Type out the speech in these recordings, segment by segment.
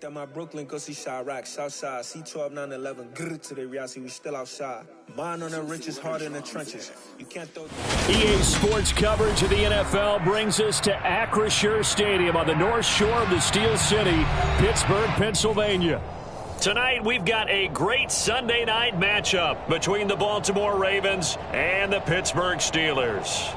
at my Brooklyn, cause he shot rock, Southside, C12, 911, grrr to the reality, we still outside. Mine on the richest, heart in the trenches. You can't throw. EA Sports coverage of the NFL brings us to Acrisure Stadium on the north shore of the Steel City, Pittsburgh, Pennsylvania. Tonight, we've got a great Sunday night matchup between the Baltimore Ravens and the Pittsburgh Steelers.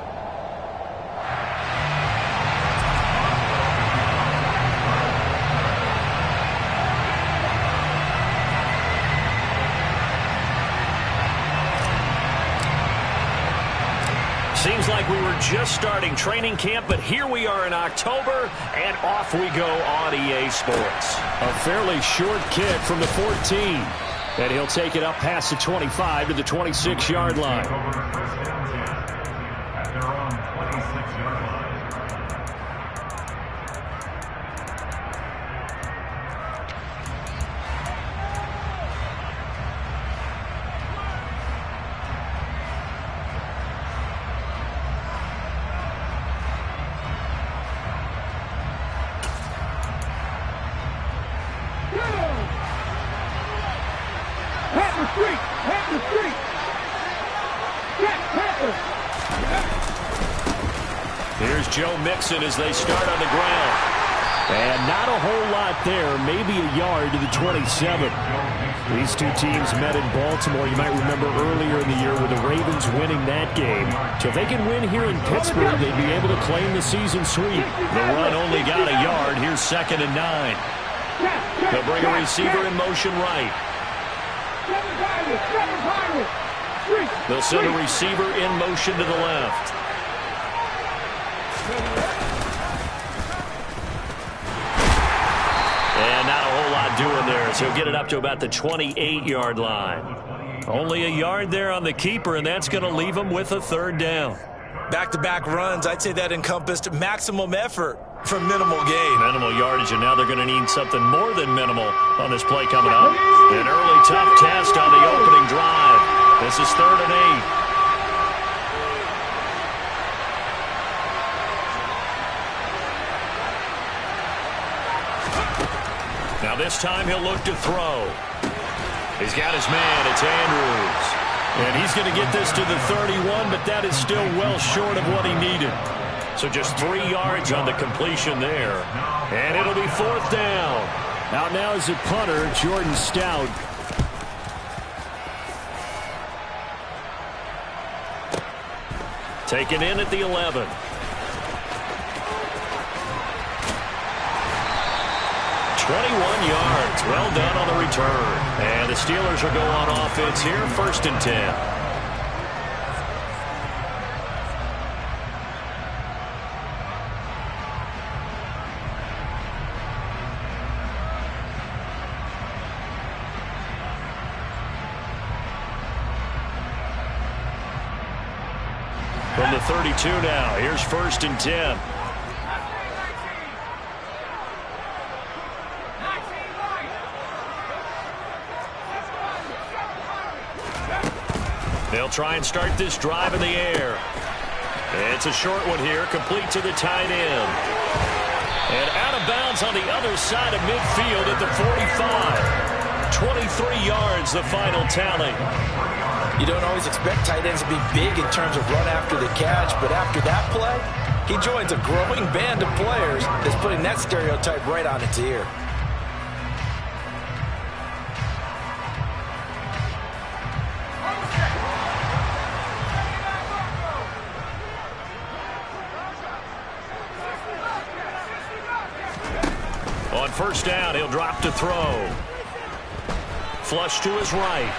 Seems like we were just starting training camp, but here we are in October, and off we go on EA Sports. A fairly short kick from the 14, and he'll take it up past the 25 to the 26-yard line. Here's Joe Mixon as they start on the ground. And not a whole lot there, maybe a yard to the 27. These two teams met in Baltimore, you might remember earlier in the year with the Ravens winning that game. So if they can win here in Pittsburgh, they'd be able to claim the season sweep. The run only got a yard. Here's 2nd and 9. They'll bring a receiver in motion right. They'll send a receiver in motion to the left. And not a whole lot doing there, so he'll get it up to about the 28-yard line. Only a yard there on the keeper, and that's going to leave him with a 3rd down. Back-to-back runs, I'd say that encompassed maximum effort for minimal gain. Minimal yardage, and now they're going to need something more than minimal on this play coming up. An early tough test on the opening drive. This is 3rd and 8. Now this time he'll look to throw. He's got his man. It's Andrews. And he's going to get this to the 31, but that is still well short of what he needed. So just 3 yards on the completion there. And it'll be 4th down. Out now is the punter, Jordan Stout. Taken in at the 11. Yards. Well done on the return. And the Steelers will go on offense here, 1st and 10. From the 32 now, here's 1st and 10. They'll try and start this drive in the air. It's a short one here, complete to the tight end. And out of bounds on the other side of midfield at the 45. 23 yards, the final tally. You don't always expect tight ends to be big in terms of run after the catch, but after that play, he joins a growing band of players that's putting that stereotype right on its ear. On 1st down, he'll drop to throw. Flush to his right.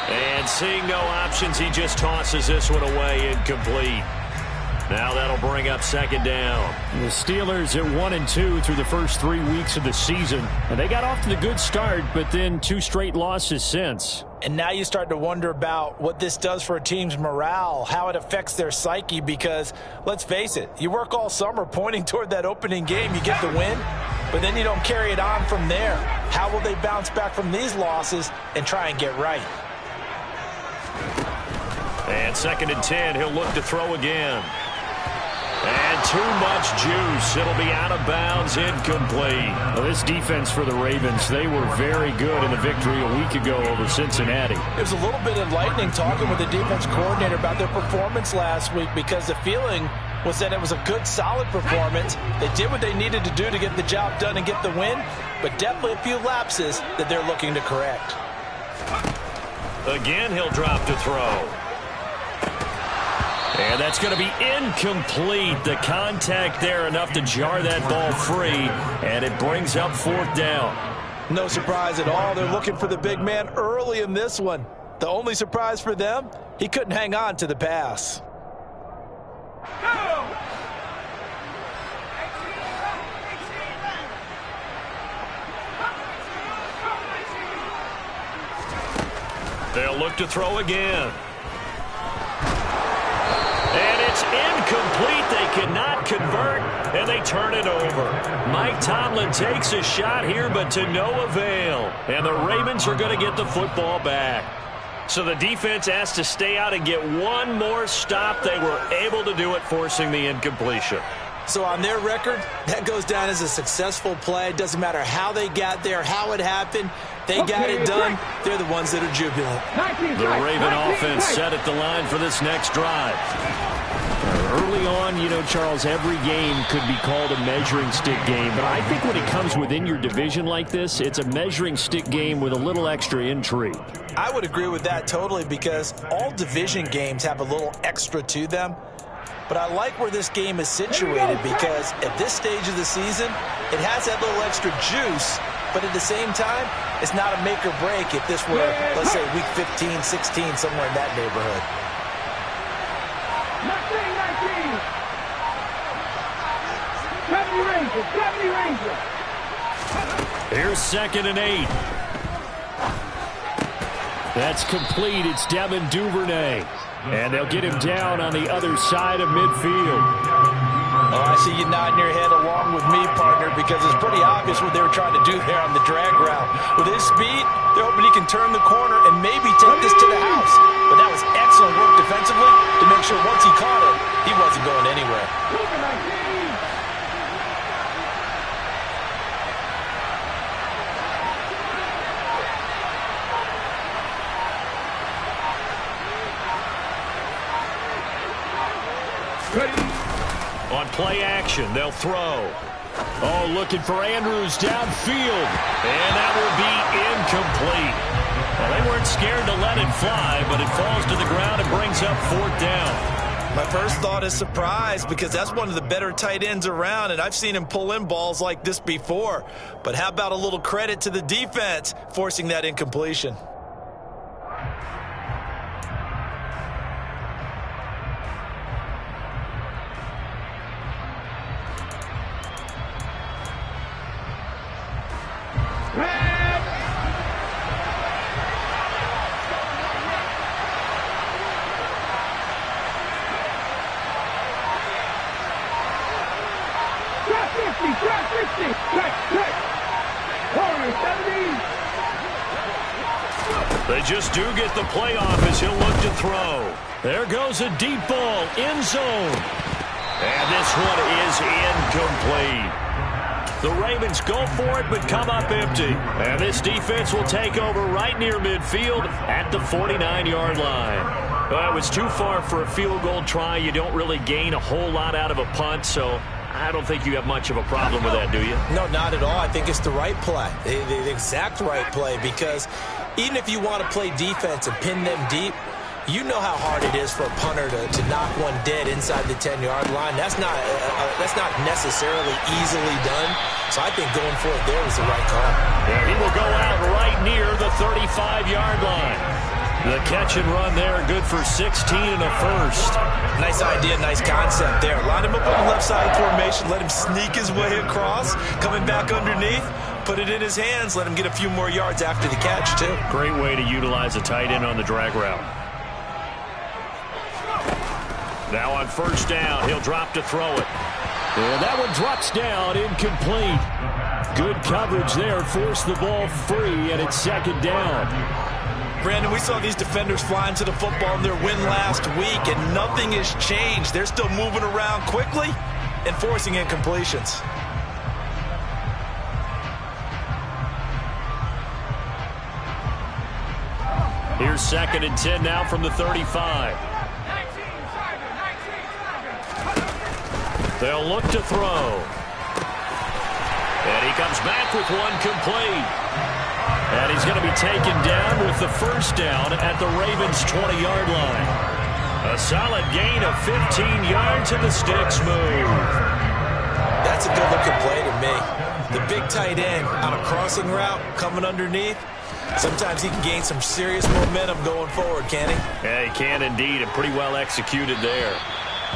And seeing no options, he just tosses this one away incomplete. Now that'll bring up 2nd down. The Steelers at 1-2 through the first 3 weeks of the season. And they got off to the good start, but then 2 straight losses since. And now you start to wonder about what this does for a team's morale, how it affects their psyche, because let's face it, you work all summer pointing toward that opening game, you get the win, but then you don't carry it on from there. How will they bounce back from these losses and try and get right? And 2nd and 10, he'll look to throw again. And too much juice. It'll be out of bounds, incomplete. Well, this defense for the Ravens, they were very good in the victory a week ago over Cincinnati. It was a little bit enlightening talking with the defense coordinator about their performance last week, because the feeling was that it was a good, solid performance. They did what they needed to do to get the job done and get the win, but definitely a few lapses that they're looking to correct. Again, he'll drop to throw. And that's going to be incomplete. The contact there enough to jar that ball free, and it brings up 4th down. No surprise at all. They're looking for the big man early in this one. The only surprise for them, he couldn't hang on to the pass. They'll look to throw again. And it's incomplete. They cannot convert, and they turn it over. Mike Tomlin takes a shot here, but to no avail. And the Ravens are going to get the football back. So the defense has to stay out and get one more stop. They were able to do it, forcing the incompletion. So on their record, that goes down as a successful play. It doesn't matter how they got there, how it happened. They got it done. They're the ones that are jubilant. The Raven offense set at the line for this next drive. Early on, you know, Charles, every game could be called a measuring stick game. But I think when it comes within your division like this, it's a measuring stick game with a little extra intrigue. I would agree with that totally, because all division games have a little extra to them. But I like where this game is situated, because at this stage of the season, it has that little extra juice. But at the same time, it's not a make or break if this were, let's say, week 15, 16, somewhere in that neighborhood. 70 Rangers. Here's 2nd and 8. That's complete. It's Devin Duvernay. And they'll get him down on the other side of midfield. Oh, I see you nodding your head along with me, partner, because it's pretty obvious what they were trying to do there on the drag route. With his speed, they're hoping he can turn the corner and maybe take this to the house. But that was excellent work defensively to make sure once he caught it, he wasn't going anywhere. On play action, they'll throw. Oh, looking for Andrews downfield. And that will be incomplete. Well, they weren't scared to let it fly, but it falls to the ground and brings up 4th down. My first thought is surprise, because that's one of the better tight ends around, and I've seen him pull in balls like this before. But how about a little credit to the defense forcing that incompletion? They just do get the playoff as he'll look to throw. There goes a deep ball, end zone. And this one is incomplete. The Ravens go for it, but come up empty. And this defense will take over right near midfield at the 49-yard line. Well, it was too far for a field goal try. You don't really gain a whole lot out of a punt, so I don't think you have much of a problem with that, do you? No, not at all. I think it's the right play, the exact right play, because even if you want to play defense and pin them deep, you know how hard it is for a punter to knock one dead inside the 10-yard line. That's not necessarily easily done. So I think going for it there was the right call. Yeah, he will go out right near the 35-yard line. The catch and run there, good for 16 and a first. Nice idea, nice concept there. Line him up on the left side formation, let him sneak his way across, coming back underneath, put it in his hands, let him get a few more yards after the catch, too. Great way to utilize a tight end on the drag route. Now on first down, he'll drop to throw it. And that one drops down, incomplete. Good coverage there, forced the ball free, and it's 2nd down. Brandon, we saw these defenders flying to the football in their win last week, and nothing has changed. They're still moving around quickly, and forcing incompletions. Here's 2nd and 10 now from the 35. They'll look to throw. And he comes back with one complete. And he's going to be taken down with the first down at the Ravens' 20-yard line. A solid gain of 15 yards and the sticks move. That's a good-looking play to me. The big tight end on a crossing route coming underneath. Sometimes he can gain some serious momentum going forward, can he? Yeah, he can indeed, and pretty well executed there.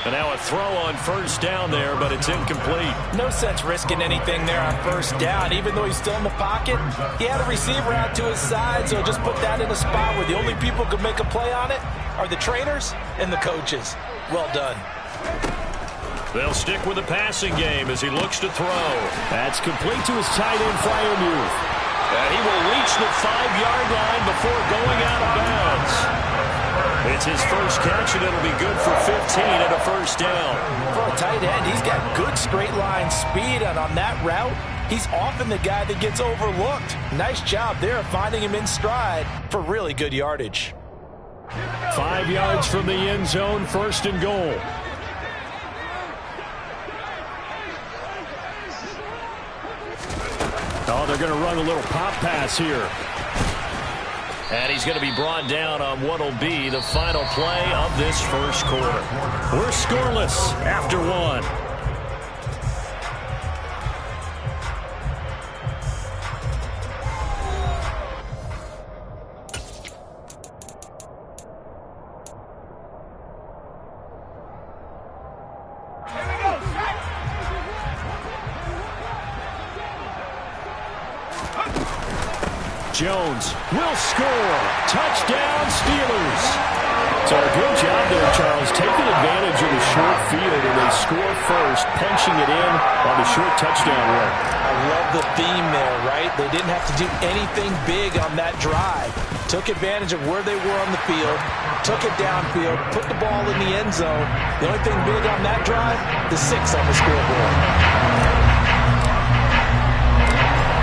And now a throw on first down there, but it's incomplete. No sense risking anything there on first down. Even though he's still in the pocket, he had a receiver out to his side, so just put that in a spot where the only people who can make a play on it are the trainers and the coaches. Well done. They'll stick with the passing game as he looks to throw. That's complete to his tight end, Freiermuth. And he will reach the 5-yard line before going out of bounds. It's his first catch, and it'll be good for 15 and a first down. For a tight end, he's got good straight line speed, and on that route, he's often the guy that gets overlooked. Nice job there of finding him in stride for really good yardage. 5 yards from the end zone, 1st and goal. Oh, they're going to run a little pop pass here. And he's going to be brought down on what will be the final play of this first quarter. We're scoreless after one. Jones will score. Touchdown, Steelers. So a good job there, Charles, taking advantage of the short field, and they score first, punching it in on the short touchdown run. I love the theme there, right? They didn't have to do anything big on that drive. Took advantage of where they were on the field, took it downfield, put the ball in the end zone. The only thing big on that drive, the 6 on the scoreboard.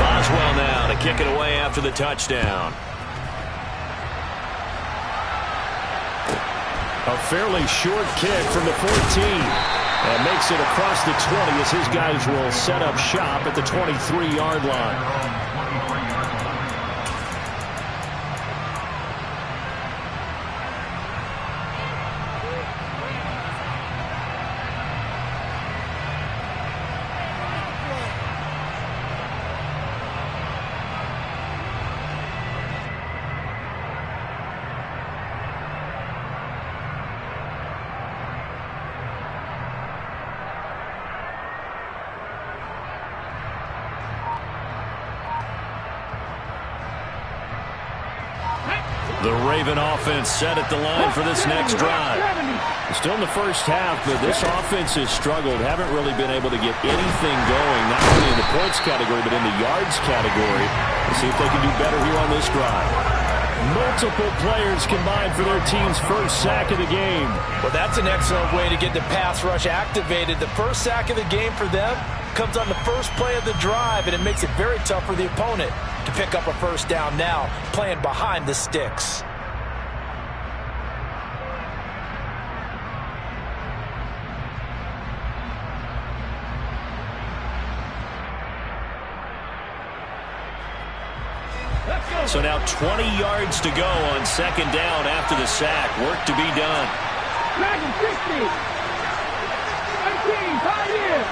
Boswell now to kick it away after the touchdown. A fairly short kick from the 14. And makes it across the 20 as his guys will set up shop at the 23-yard line. The Raven offense set at the line for this next drive. Still in the first half, but this offense has struggled. Haven't really been able to get anything going, not only in the points category, but in the yards category. Let's see if they can do better here on this drive. Multiple players combined for their team's first sack of the game. Well, that's an excellent way to get the pass rush activated. The first sack of the game for them comes on the first play of the drive, and it makes it very tough for the opponent to pick up a first down now, playing behind the sticks. So now 20 yards to go on second down after the sack. Work to be done. 60. 18, tight end.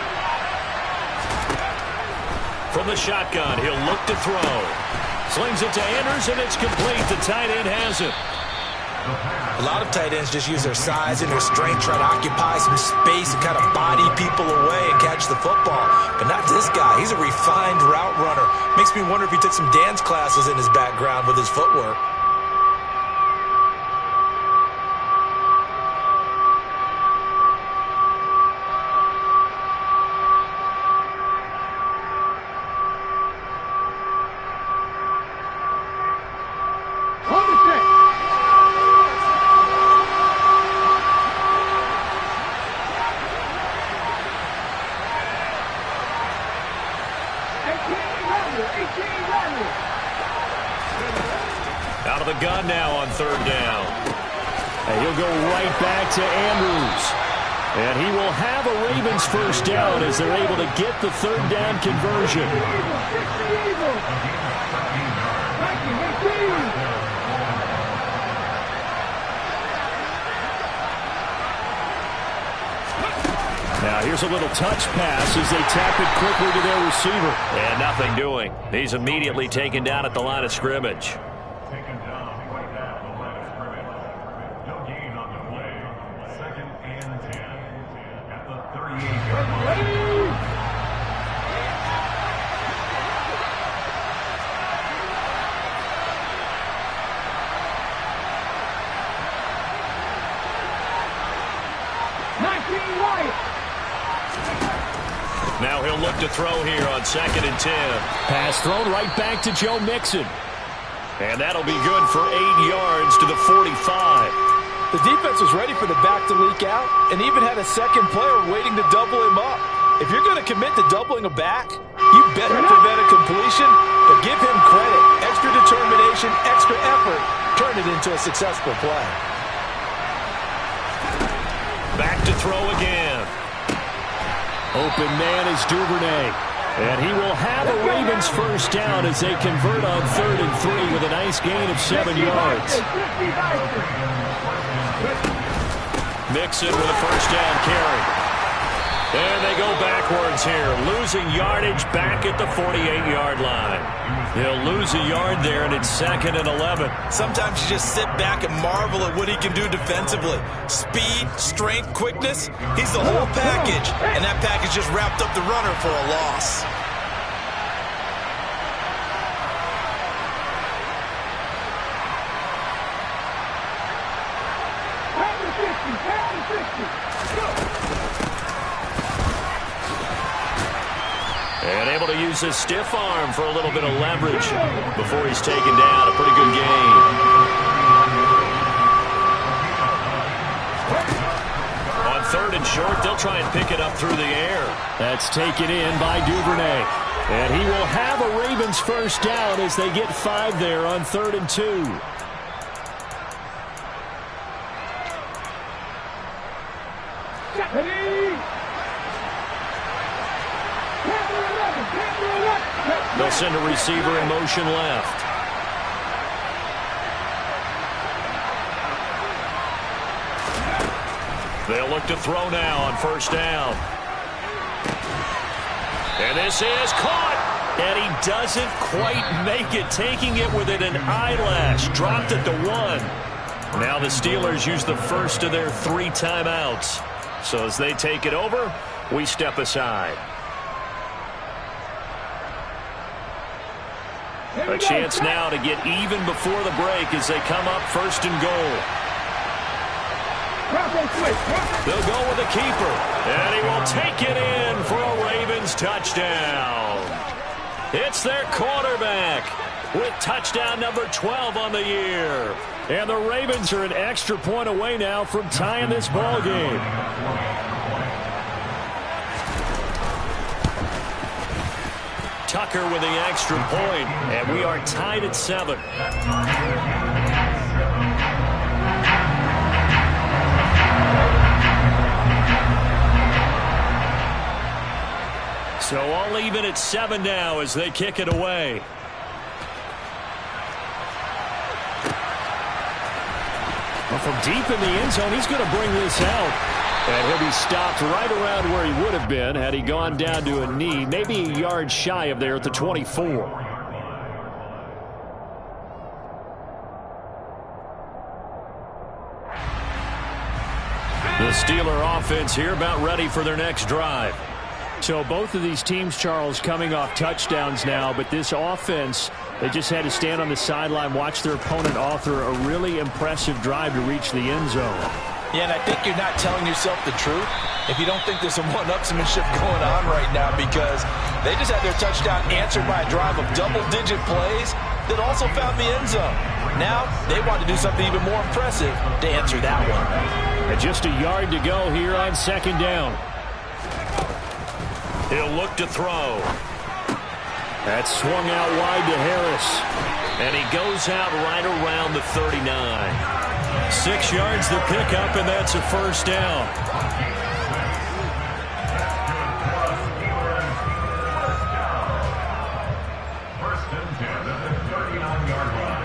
From the shotgun, he'll look to throw. Slings it to Anders, and it's complete. The tight end has it. A lot of tight ends just use their size and their strength, try to occupy some space and kind of body people away and catch the football. But not this guy. He's a refined route runner. Makes me wonder if he took some dance classes in his background with his footwork. Out of the gun now on third down. And he'll go right back to Andrews. And he will have a Ravens first down as they're able to get the third down conversion. Now here's a little touch pass as they tap it quickly to their receiver. And nothing doing. He's immediately taken down at the line of scrimmage. Now he'll look to throw here on 2nd and 10. Pass thrown right back to Joe Mixon. And that'll be good for 8 yards to the 45. The defense was ready for the back to leak out and even had a second player waiting to double him up. If you're going to commit to doubling a back, you better prevent a completion, but give him credit. Extra determination, extra effort, turn it into a successful play. Back to throw again. Open man is Duvernay. And he will have a Ravens first down as they convert on 3rd and 3 with a nice gain of 7 yards. Mixon with a first down carry. And they go backwards here, losing yardage back at the 48-yard line. He'll lose a yard there, and it's 2nd and 11. Sometimes you just sit back and marvel at what he can do defensively. Speed, strength, quickness, he's the whole package. And that package just wrapped up the runner for a loss. And able to use his stiff arm for a little bit of leverage before he's taken down. A pretty good gain. On 3rd and short, they'll try and pick it up through the air. That's taken in by Duvernay. And he will have a Ravens first down as they get 5 there on 3rd and 2. They'll send a receiver in motion left. They'll look to throw now on first down. And this is caught. And he doesn't quite make it, taking it within an eyelash. Dropped it to 1. Now the Steelers use the first of their 3 timeouts. So as they take it over, we step aside. A chance now to get even before the break as they come up 1st and goal. They'll go with the keeper, and he will take it in for a Ravens touchdown. It's their quarterback with touchdown number 12 on the year. And the Ravens are an extra point away now from tying this ball game. Tucker with the extra point, and we are tied at 7. So all even at 7 now as they kick it away. Well, from deep in the end zone, he's going to bring this out. And he'll be stopped right around where he would have been had he gone down to a knee, maybe a yard shy of there at the 24. The Steeler offense here about ready for their next drive. So both of these teams, Charles, coming off touchdowns now, but this offense, they just had to stand on the sideline, watch their opponent author a really impressive drive to reach the end zone. Yeah, and I think you're not telling yourself the truth if you don't think there's some one-upsmanship going on right now, because they just had their touchdown answered by a drive of double-digit plays that also found the end zone. Now they want to do something even more impressive to answer that one. And just a yard to go here on 2nd down. He'll look to throw. That's swung out wide to Harris. And he goes out right around the 39. 6 yards the pickup, and that's a first down. First and 10 at the 39-yard line.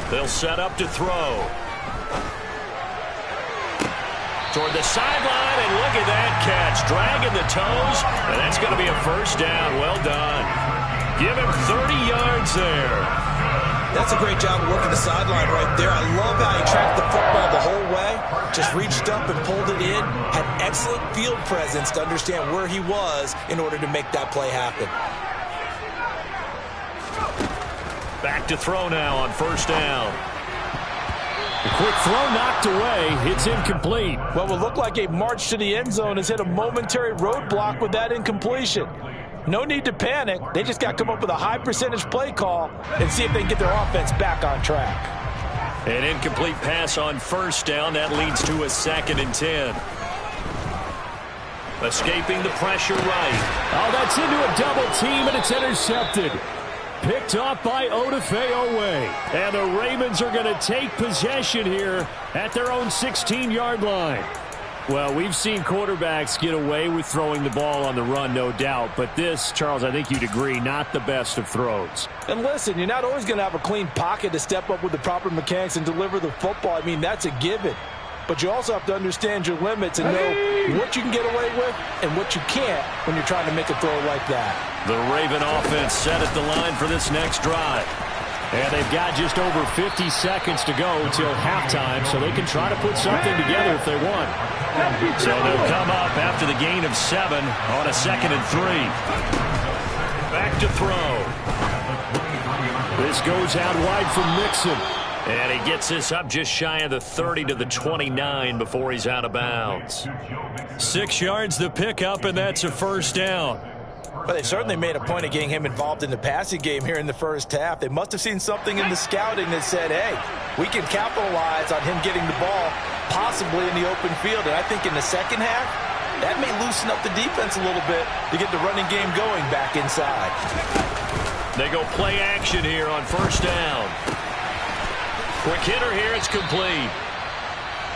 They'll set up to throw. Toward the sideline, and look at that catch. Dragging the toes, and that's going to be a first down. Well done. Give him 30 yards there. That's a great job of working the sideline right there. I love how he tracked the football the whole way. Just reached up and pulled it in. Had excellent field presence to understand where he was in order to make that play happen. Back to throw now on first down. A quick throw knocked away. It's incomplete. What will look like a march to the end zone has hit a momentary roadblock with that incompletion. No need to panic. They just got to come up with a high percentage play call and see if they can get their offense back on track. An incomplete pass on first down. That leads to a 2nd and 10. Escaping the pressure right. Oh, that's into a double team, and it's intercepted. Picked off by Odafe-Owe. And the Ravens are going to take possession here at their own 16-yard line. Well, we've seen quarterbacks get away with throwing the ball on the run, no doubt. But this, Charles, I think you'd agree, not the best of throws. And listen, you're not always going to have a clean pocket to step up with the proper mechanics and deliver the football. I mean, that's a given. But you also have to understand your limits and know what you can get away with and what you can't when you're trying to make a throw like that. The Raven offense set at the line for this next drive. And they've got just over 50 seconds to go until halftime, so they can try to put something together if they want. So they'll come up after the gain of 7 on a 2nd and 3. Back to throw. This goes out wide from Mixon. And he gets this up just shy of the 30 to the 29 before he's out of bounds. 6 yards the pickup, and that's a first down. Well, they certainly made a point of getting him involved in the passing game here in the first half. They must have seen something in the scouting that said, hey, we can capitalize on him getting the ball possibly in the open field. And I think in the second half, that may loosen up the defense a little bit to get the running game going back inside. They go play action here on first down. Quick hitter here, it's complete.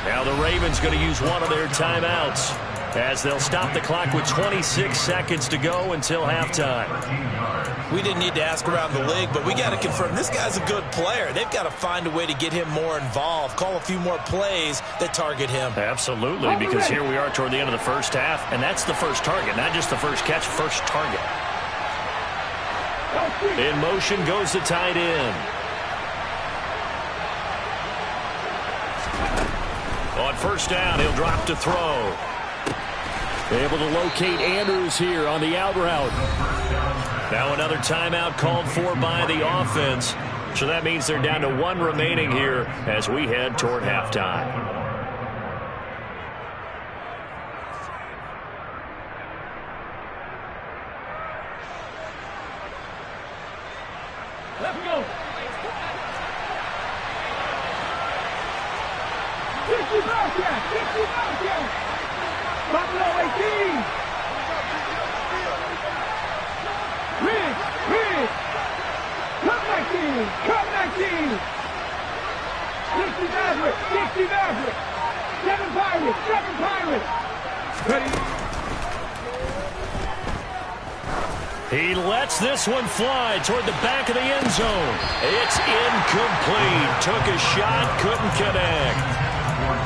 Now the Ravens going to use one of their timeouts as they'll stop the clock with 26 seconds to go until halftime. We didn't need to ask around the league, but we got to confirm this guy's a good player. They've got to find a way to get him more involved, call a few more plays that target him. Absolutely, because here we are toward the end of the first half, and that's the first target, not just the first catch, first target. In motion goes the tight end. On first down, he'll drop to throw. Able to locate Andrews here on the out route. Now another timeout called for by the offense. So that means they're down to 1 remaining here as we head toward halftime. Let's go. 50 Bobcat, 50 Bobcat. Buffalo 18. Ridge. Cut 19. Cut 19. 60 Maverick. 60 Maverick. 7 Pirates. 7 Pirates. Ready? He lets this one fly toward the back of the end zone. It's incomplete. Took a shot, couldn't connect.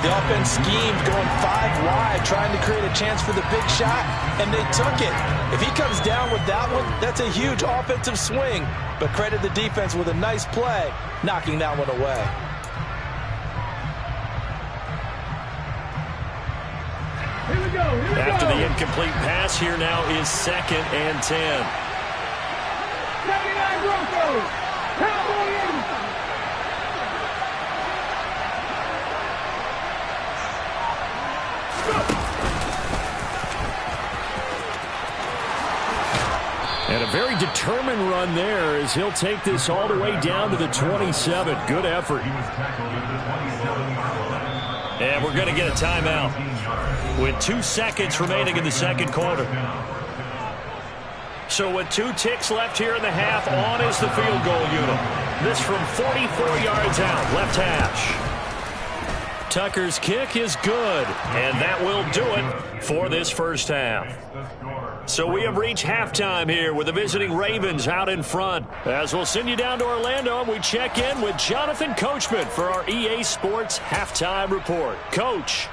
The offense schemed going 5 wide, trying to create a chance for the big shot, and they took it. If he comes down with that one, that's a huge offensive swing. But credit the defense with a nice play, knocking that one away. Here we go. After the incomplete pass, here now is 2nd and 10. 79 Broncos. Cowboys. And a very determined determined run there as he'll take this all the way down to the 27. Good effort. And we're going to get a timeout with 2 seconds remaining in the second quarter. So with 2 ticks left here in the half, on is the field goal unit. This from 44 yards out, left hash. Tucker's kick is good, and that will do it for this first half. So we have reached halftime here with the visiting Ravens out in front. As we'll send you down to Orlando, and we check in with Jonathan Coachman for our EA Sports Halftime Report. Coach.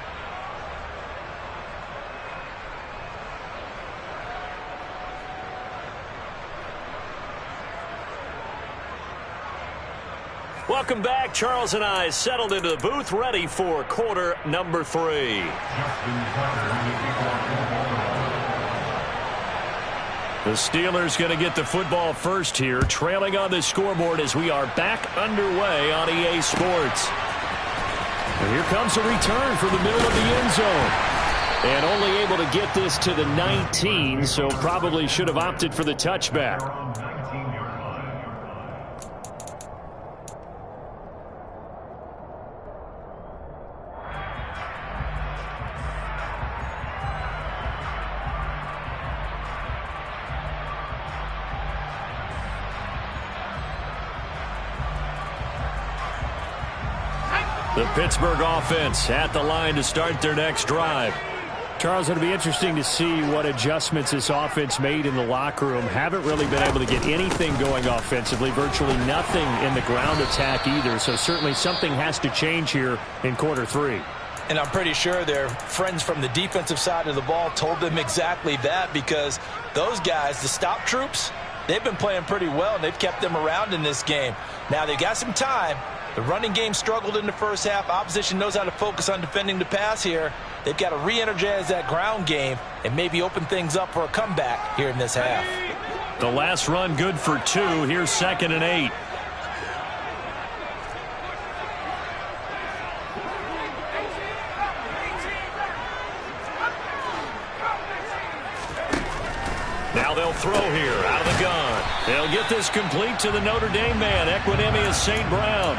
Welcome back. Charles and I settled into the booth, ready for quarter number 3. The Steelers going to get the football first here, trailing on the scoreboard as we are back underway on EA Sports. And here comes a return from the middle of the end zone. And only able to get this to the 19, so probably should have opted for the touchback. The Pittsburgh offense at the line to start their next drive. Charles, it'll be interesting to see what adjustments this offense made in the locker room. Haven't really been able to get anything going offensively, virtually nothing in the ground attack either. So certainly something has to change here in quarter 3. And I'm pretty sure their friends from the defensive side of the ball told them exactly that, because those guys, the stop troops, they've been playing pretty well, and they've kept them around in this game. Now they've got some time. The running game struggled in the first half. Opposition knows how to focus on defending the pass here. They've got to re-energize that ground game and maybe open things up for a comeback here in this half. The last run good for 2. Here's 2nd and 8. Now they'll throw here out of the gun. They'll get this complete to the Notre Dame man, Equinemius St. Brown.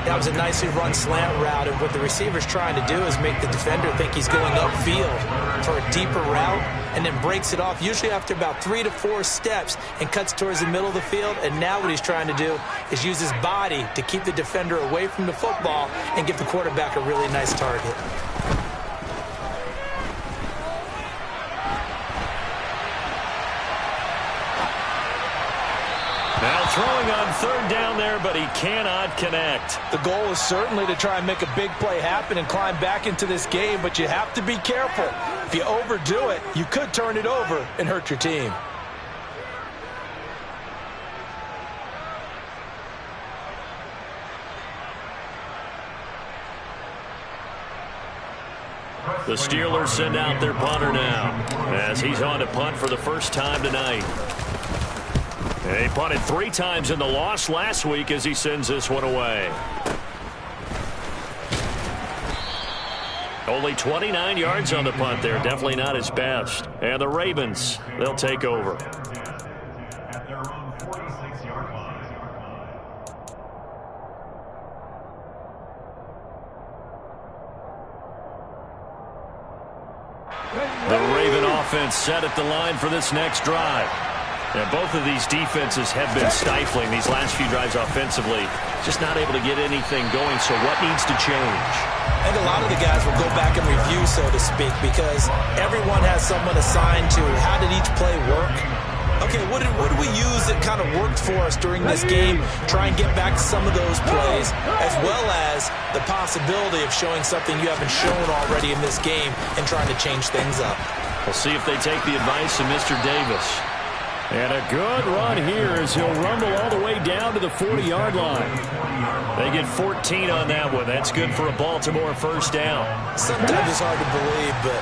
That was a nicely run slant route, and what the receiver's trying to do is make the defender think he's going upfield for a deeper route, and then breaks it off, usually after about 3 to 4 steps, and cuts towards the middle of the field. And now what he's trying to do is use his body to keep the defender away from the football and give the quarterback a really nice target. Now throwing on 3rd down there, but he cannot connect. The goal is certainly to try and make a big play happen and climb back into this game, but you have to be careful. If you overdo it, you could turn it over and hurt your team. The Steelers send out their punter now as he's on to punt for the first time tonight. He punted 3 times in the loss last week as he sends this one away. Only 29 yards on the punt there. Definitely not his best. And the Ravens, they'll take over. At their own 46-yard line. The Raven offense set at the line for this next drive. Now, both of these defenses have been stifling these last few drives offensively. Just not able to get anything going, so what needs to change? I think a lot of the guys will go back and review, so to speak, because everyone has someone assigned to how did each play work. Okay, what did we use that kind of worked for us during this game? Try and get back to some of those plays, as well as the possibility of showing something you haven't shown already in this game and trying to change things up. We'll see if they take the advice of Mr. Davis. And a good run here as he'll rumble all the way down to the 40-yard line. They get 14 on that one. That's good for a Baltimore first down. Sometimes it's hard to believe, but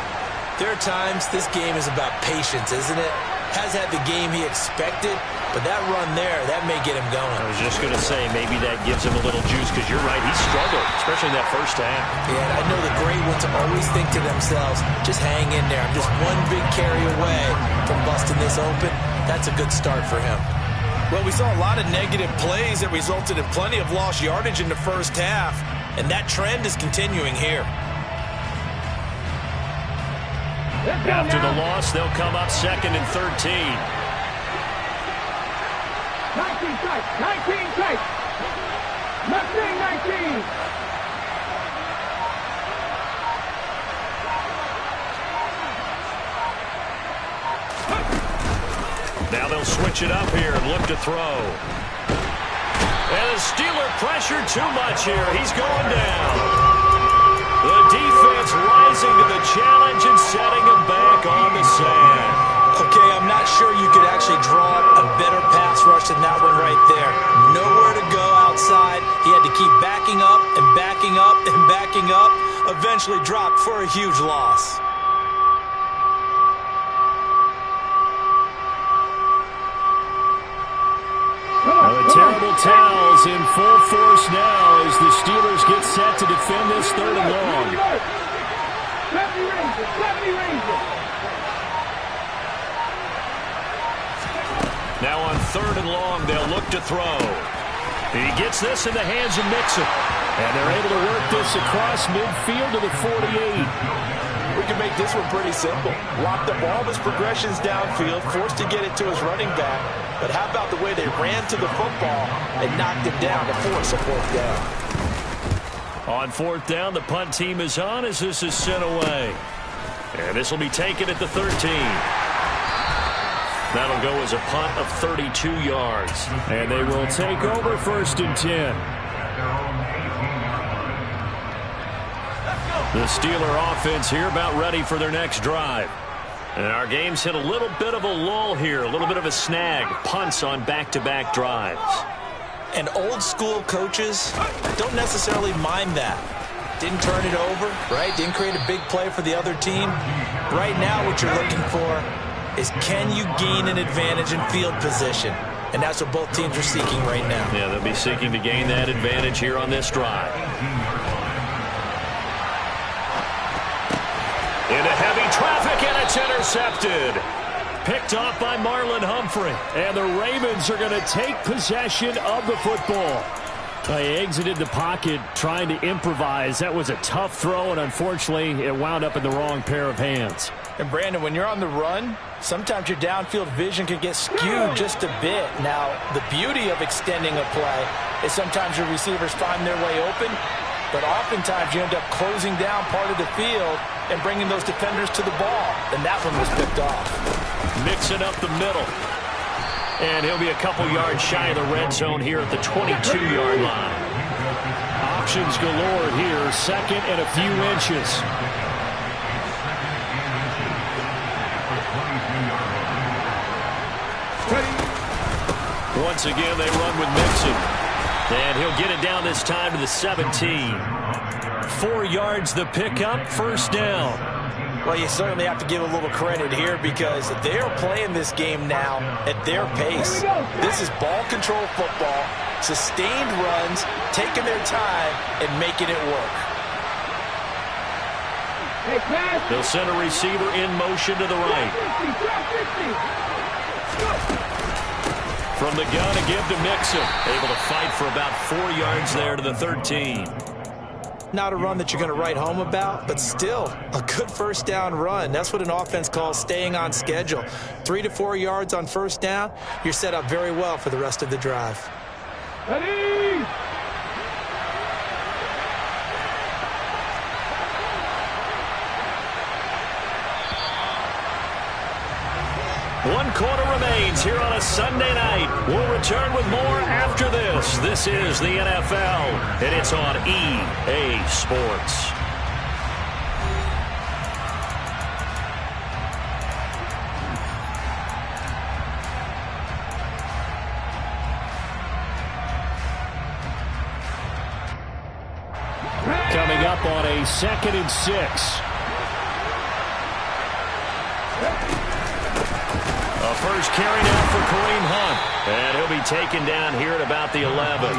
there are times this game is about patience, isn't it? Has had the game he expected, but that run there, that may get him going. I was just going to say, maybe that gives him a little juice, because you're right, he struggled, especially in that first half. Yeah, I know the great ones always think to themselves, just hang in there. I'm just one big carry away from busting this open. That's a good start for him. Well, we saw a lot of negative plays that resulted in plenty of lost yardage in the first half, and that trend is continuing here. After the loss, they'll come up 2nd and 13. 19 tight. 19 tight. Mustang 19. Now they'll switch it up here and look to throw. And the Steeler pressure too much here. He's going down. The defense rising to the challenge and setting him back on the sand. Okay, I'm not sure you could actually draw up a better pass rush than that one right there. Nowhere to go outside. He had to keep backing up and backing up and backing up. Eventually dropped for a huge loss. The terrible towels in full force now as the Steelers get set to defend this 3rd and long. 70 Rangers. Now on 3rd and long, they'll look to throw. He gets this in the hands of Mixon. And they're able to work this across midfield to the 48. We can make this one pretty simple. Locked up all of his progressions downfield, forced to get it to his running back. But how about the way they ran to the football and knocked it down to force a 4th down? On 4th down, the punt team is on as this is sent away. And this will be taken at the 13. That'll go as a punt of 32 yards. And they will take over 1st and 10. The Steeler offense here about ready for their next drive. And our game's hit a little bit of a lull here, a little bit of a snag. Punts on back-to-back drives. And old-school coaches don't necessarily mind that. Didn't turn it over, right? Didn't create a big play for the other team. Right now what you're looking for is can you gain an advantage in field position? And that's what both teams are seeking right now. Yeah, they'll be seeking to gain that advantage here on this drive. Into heavy traffic, and it's intercepted. Picked off by Marlon Humphrey. And the Ravens are going to take possession of the football. They exited the pocket trying to improvise. That was a tough throw, and unfortunately, it wound up in the wrong pair of hands. And, Brandon, when you're on the run, sometimes your downfield vision can get skewed just a bit. Now, the beauty of extending a play is sometimes your receivers find their way open, but oftentimes you end up closing down part of the field and bringing those defenders to the ball. And that one was picked off. Mixing up the middle. And he'll be a couple yards shy of the red zone here at the 22-yard line. Options galore here, 2nd and a few inches. Once again, they run with Mixon. And he'll get it down this time to the 17. 4 yards the pickup, 1st down. Well, you certainly have to give a little credit here because they are playing this game now at their pace. This is ball control football, sustained runs, taking their time and making it work. They'll send a receiver in motion to the right. From the gun to give to Mixon. Able to fight for about 4 yards there to the 13. Not a run that you're going to write home about, but still a good 1st down run. That's what an offense calls staying on schedule. 3 to 4 yards on 1st down, you're set up very well for the rest of the drive. Ready! One quarter remains here on a Sunday night. We'll return with more after this. This is the NFL, and it's on EA Sports. Coming up on a 2nd and 6. A first carry now for Kareem Hunt. And he'll be taken down here at about the 11.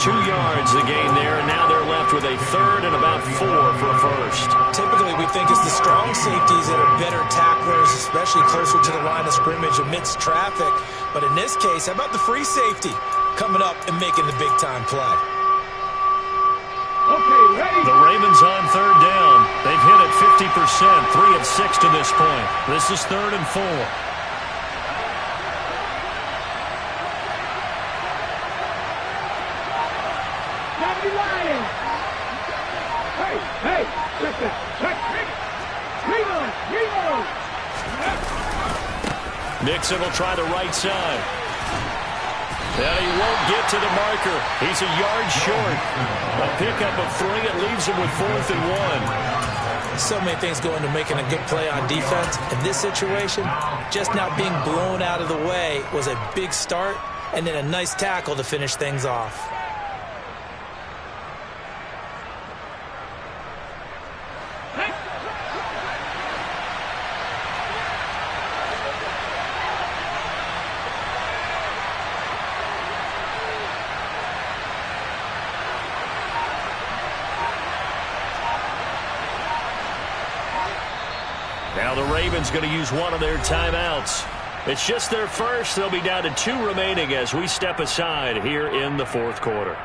2 yards the gain there, and now they're left with a third and about 4 for a first. Typically, we think it's the strong safeties that are better tacklers, especially closer to the line of scrimmage amidst traffic. But in this case, how about the free safety coming up and making the big-time play? Okay, ready? The Ravens on third down. They've hit it 50%, 3 of 6 to this point. This is 3rd and 4. Hey, check that. Check. Reload. Nixon will try the right side. And he won't get to the marker. He's a yard short. A pickup of 3. It leaves him with 4th and 1. So many things go into making a good play on defense. In this situation, just not being blown out of the way was a big start, and then a nice tackle to finish things off. Now the Ravens going to use one of their timeouts. It's just their first. They'll be down to 2 remaining as we step aside here in the 4th quarter.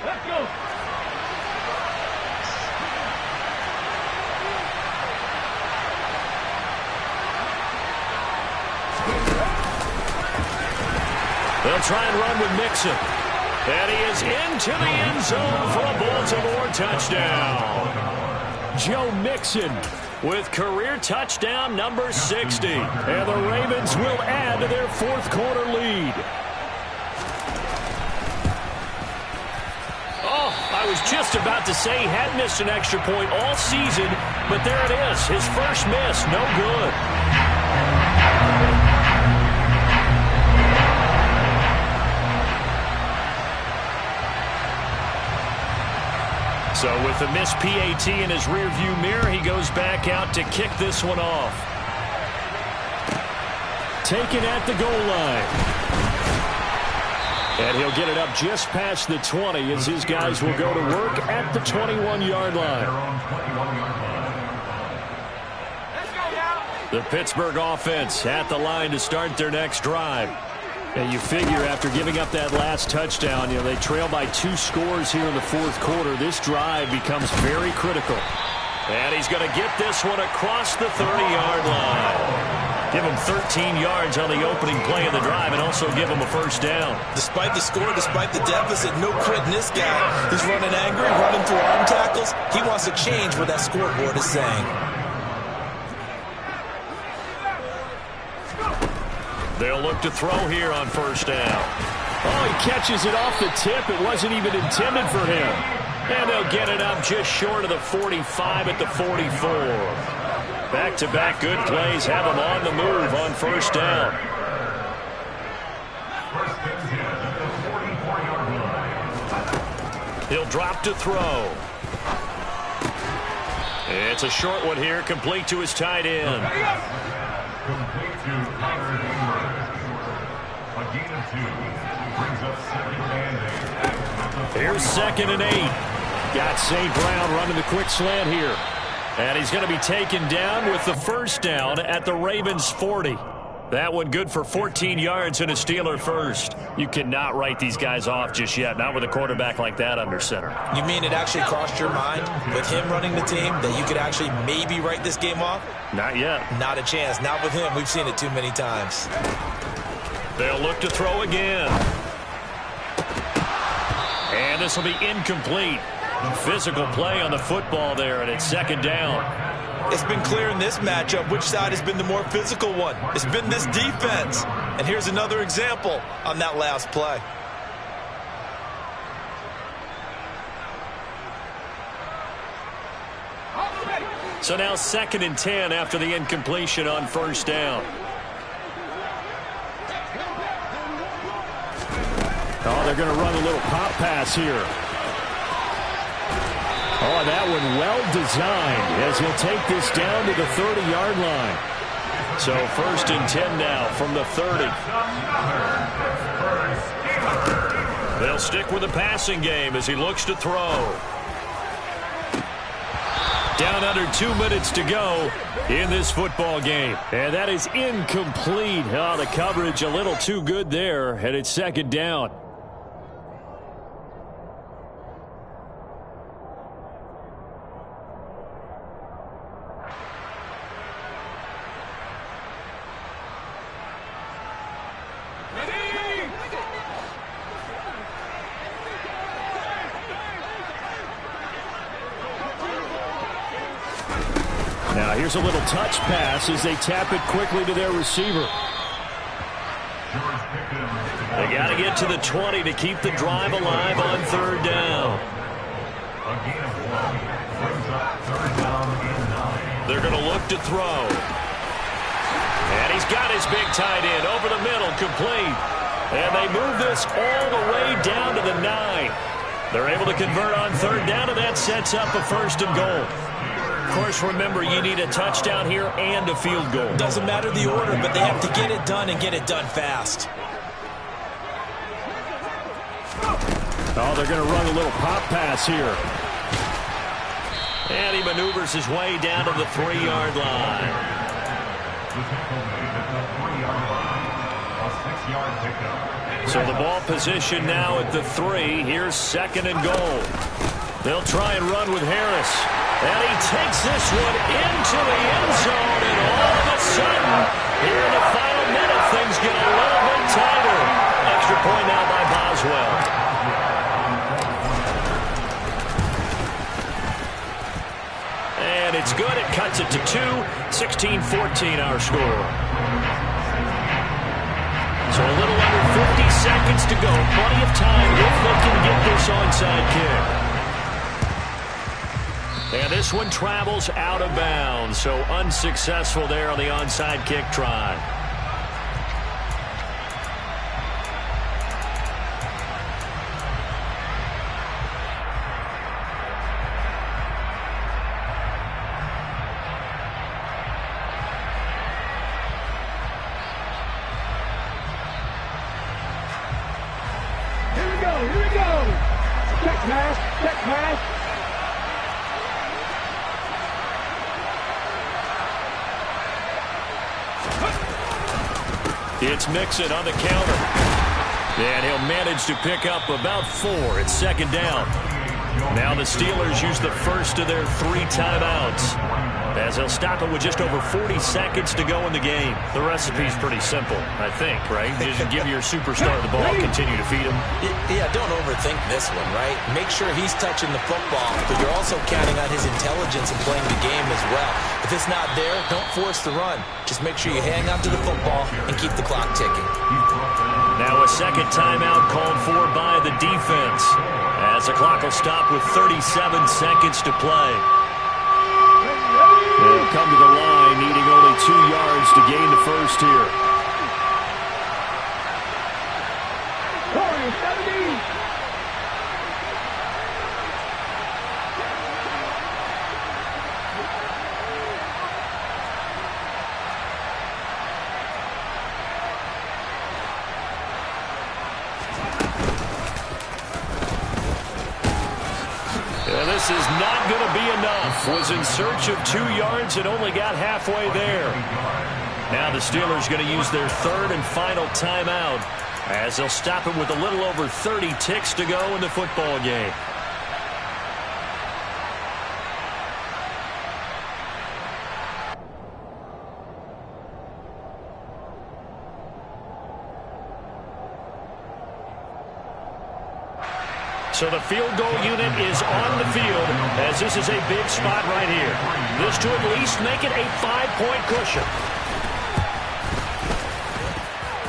Let's go. They'll try and run with Mixon. And he is into the end zone for a Baltimore touchdown. Joe Mixon With career touchdown number 60. And the Ravens will add to their 4th quarter lead. Oh, I was just about to say he had missed an extra point all season, but there it is. His first miss, no good. So with the missed PAT in his rearview mirror, he goes back out to kick this one off. taken at the goal line. And he'll get it up just past the 20 as his guys will go to work at the 21-yard line. The Pittsburgh offense at the line to start their next drive. And you figure after giving up that last touchdown, they trail by 2 scores here in the 4th quarter. This drive becomes very critical. And he's going to get this one across the 30-yard line. Give him 13 yards on the opening play of the drive and also give him a first down. Despite the score, despite the deficit, no quitting this guy. He's running angry, running through arm tackles. He wants to change what that scoreboard is saying. They'll look to throw here on first down. Oh, he catches it off the tip. It wasn't even intended for him. And they'll get it up just short of the 45 at the 44. Back-to-back good plays have them on the move on first down. He'll drop to throw. It's a short one here, complete to his tight end. Here's 2nd and 8. Got St. Brown running the quick slant here. And he's going to be taken down with the first down at the Ravens' 40. That one good for 14 yards and a Steeler first. You cannot write these guys off just yet, not with a quarterback like that under center. You mean it actually crossed your mind with him running the team that you could actually maybe write this game off? Not yet. Not a chance. Not with him. We've seen it too many times. They'll look to throw again. And this will be incomplete. Physical play on the football there, and it's 2nd down. It's been clear in this matchup which side has been the more physical one. It's been this defense. And here's another example on that last play. So now 2nd and 10 after the incompletion on first down. Oh, they're going to run a little pop pass here. Oh, that one well designed as he'll take this down to the 30-yard line. So 1st and 10 now from the 30. They'll stick with the passing game as he looks to throw. Down under 2 minutes to go in this football game. And that is incomplete. Oh, the coverage a little too good there, and it's 2nd down. Now here's a little touch pass as they tap it quickly to their receiver. They got to get to the 20 to keep the drive alive on 3rd down. They're going to look to throw. And he's got his big tight end over the middle, complete. And they move this all the way down to the 9. They're able to convert on 3rd down, and that sets up a 1st and goal. Of course, remember, you need a touchdown here and a field goal. Doesn't matter the order, but they have to get it done and get it done fast. Oh, they're going to run a little pop pass here. And he maneuvers his way down to the 3-yard line. So the ball position now at the 3. Here's 2nd and goal. They'll try and run with Harris. And he takes this one into the end zone. And all of a sudden, here in the final minute, things get a little bit tighter. Extra point now by Boswell. And it's good. It cuts it to 2. 16-14 our score. So a little under 50 seconds to go. Plenty of time if they can get this onside kick. And this one travels out of bounds, so unsuccessful there on the onside kick try. Here we go. Check pass. It's Mixon on the counter. And he'll manage to pick up about 4. It's 2nd down. Now the Steelers use the first of their 3 timeouts, as they'll stop it with just over 40 seconds to go in the game. The recipe's pretty simple, I think, right? Just give your superstar the ball, continue to feed him. Yeah, don't overthink this one, right? Make sure he's touching the football, but you're also counting on his intelligence in playing the game as well. If it's not there, don't force the run. Just make sure you hang on to the football and keep the clock ticking. Now a 2nd timeout called for by the defense, as the clock will stop with 37 seconds to play. They'll come to the line, needing only 2 yards to gain the first here. 70. And this is not going to be enough. Was in search of 2 yards and only got halfway there. Now the Steelers going to use their 3rd and final timeout, as they'll stop it with a little over 30 ticks to go in the football game. So the field goal unit is on the field, as this is a big spot right here. This to at least make it a 5-point cushion.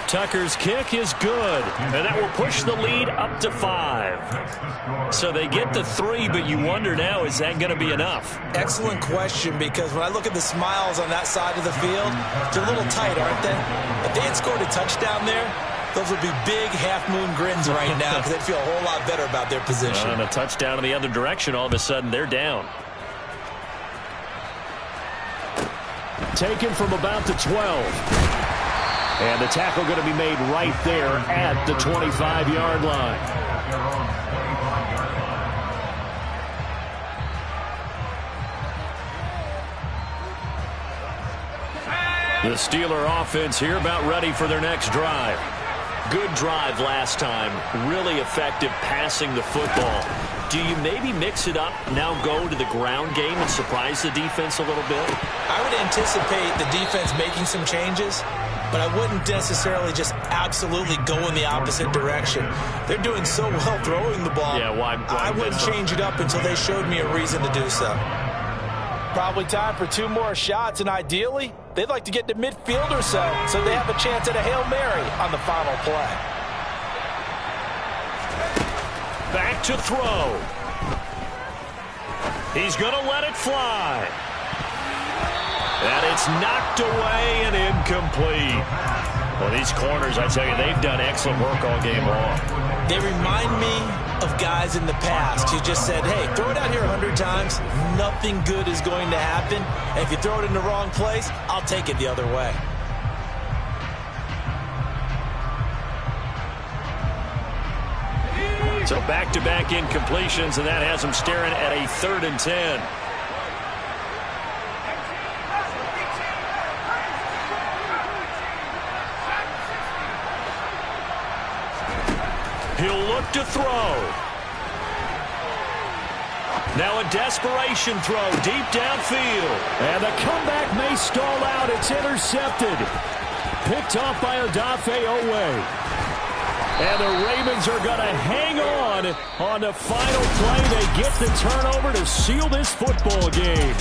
Tucker's kick is good, and that will push the lead up to 5. So they get the 3, but you wonder now, is that going to be enough? Excellent question, because when I look at the smiles on that side of the field, they're a little tight, aren't they? If they had scored a touchdown there, Those would be big half-moon grins right now because they'd feel a whole lot better about their position. And a touchdown in the other direction, all of a sudden they're down. Taken from about the 12. And the tackle going to be made right there at the 25-yard line. The Steeler offense here about ready for their next drive. Good drive last time. Really effective passing the football. Do you maybe mix it up, now go to the ground game and surprise the defense a little bit? I would anticipate the defense making some changes, but I wouldn't necessarily just absolutely go in the opposite direction. They're doing so well throwing the ball. Yeah, why I wouldn't change it up until they showed me a reason to do so. Probably time for 2 more shots, and ideally, they'd like to get to midfield or so they have a chance at a Hail Mary on the final play. Back to throw. He's going to let it fly. And it's knocked away and incomplete. Well, these corners, I tell you, they've done excellent work all game long. They remind me of guys in the past who just said, hey, throw it out here 100 times, nothing good is going to happen. And if you throw it in the wrong place, I'll take it the other way. So back-to-back incompletions, and that has them staring at a 3rd and 10. He'll look to throw. Now a desperation throw deep downfield. And the comeback may stall out. It's intercepted. Picked off by Odafe Owe. And the Ravens are going to hang on the final play. They get the turnover to seal this football game.